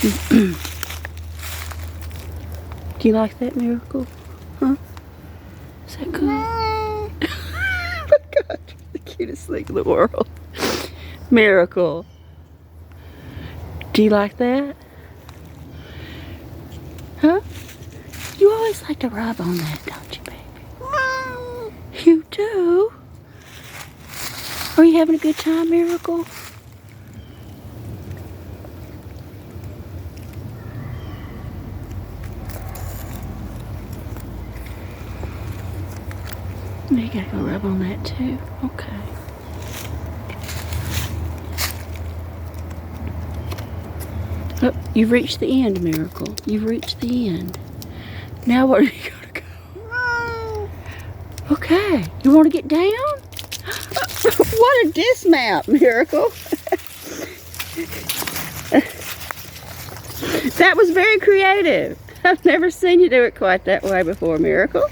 Do you like that, Miracle? Huh? Is that cool? Oh my God, you're the cutest thing in the world. Miracle. Do you like that? Huh? You always like to rub on that, don't you, baby? You do? Are you having a good time, Miracle? You gotta go rub on that too. Okay. Oh, you've reached the end, Miracle. You've reached the end. Now where are you gonna go? Okay. You want to get down? What a dismount, Miracle. That was very creative. I've never seen you do it quite that way before, Miracle.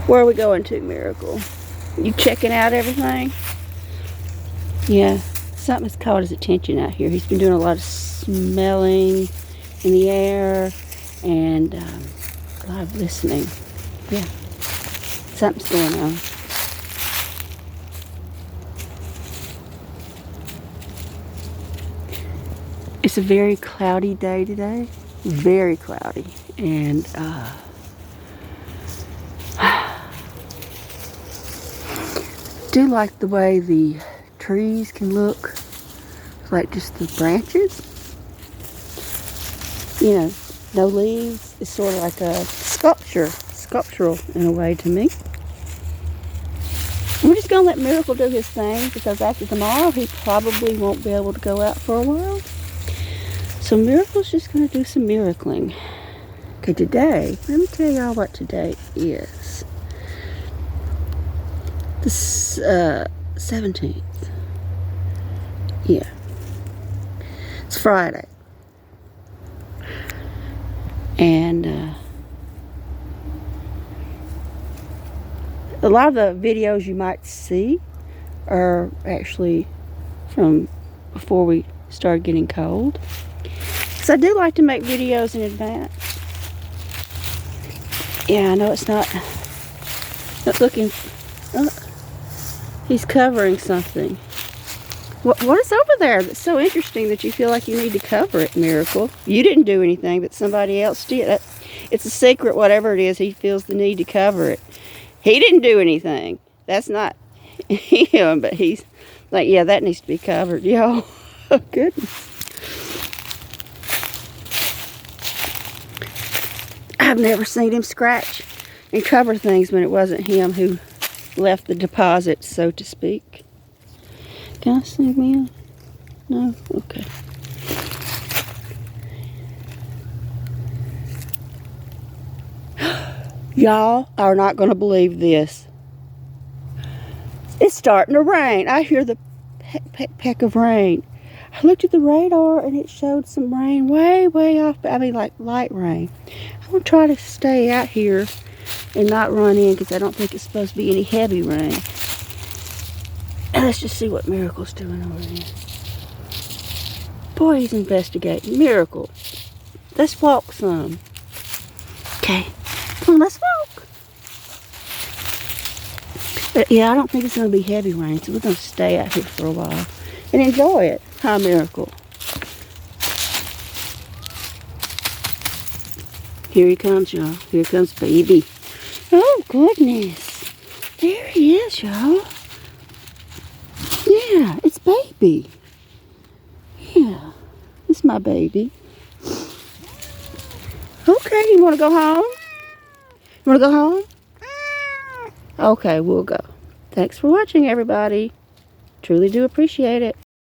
Where are we going to, Miracle? You checking out everything? Yeah, something's caught his attention out here. He's been doing a lot of smelling in the air and a lot of listening. Yeah, something's going on. It's a very cloudy day today. Very cloudy. And do like the way the trees can look like just the branches. You know, no leaves. It's sort of like a sculptural in a way to me. We're just gonna let Miracle do his thing because after tomorrow he probably won't be able to go out for a while. So Miracle's just gonna do some miracling. Okay, today, let me tell y'all what today is. The 17th. Yeah. It's Friday. And a lot of the videos you might see are actually from before we started getting cold. Because I do like to make videos in advance. Yeah, I know it's not looking... he's covering something. What is over there that's so interesting that you feel like you need to cover it, Miracle? You didn't do anything, but somebody else did. It's a secret, whatever it is, he feels the need to cover it. He didn't do anything. That's not him, but he's like, yeah, that needs to be covered. Yo, oh, goodness. I've never seen him scratch and cover things when it wasn't him who left the deposit, so to speak. Can I sneak me in? No? Okay. Y'all are not going to believe this. It's starting to rain. I hear the peck of rain. I looked at the radar and it showed some rain way off. I mean, like light rain. I'm going to try to stay out here and not run in because I don't think it's supposed to be any heavy rain. And let's just see what Miracle's doing over there. Boy, he's investigating. Miracle, let's walk some. Okay, come on, let's walk. But yeah, I don't think it's going to be heavy rain, so we're going to stay out here for a while and enjoy it. Huh, Miracle? Here he comes, y'all. Here comes baby. Oh, goodness. There he is, y'all. Yeah, it's baby. Yeah, it's my baby. Okay, you want to go home? You want to go home? Okay, we'll go. Thanks for watching, everybody. Truly do appreciate it.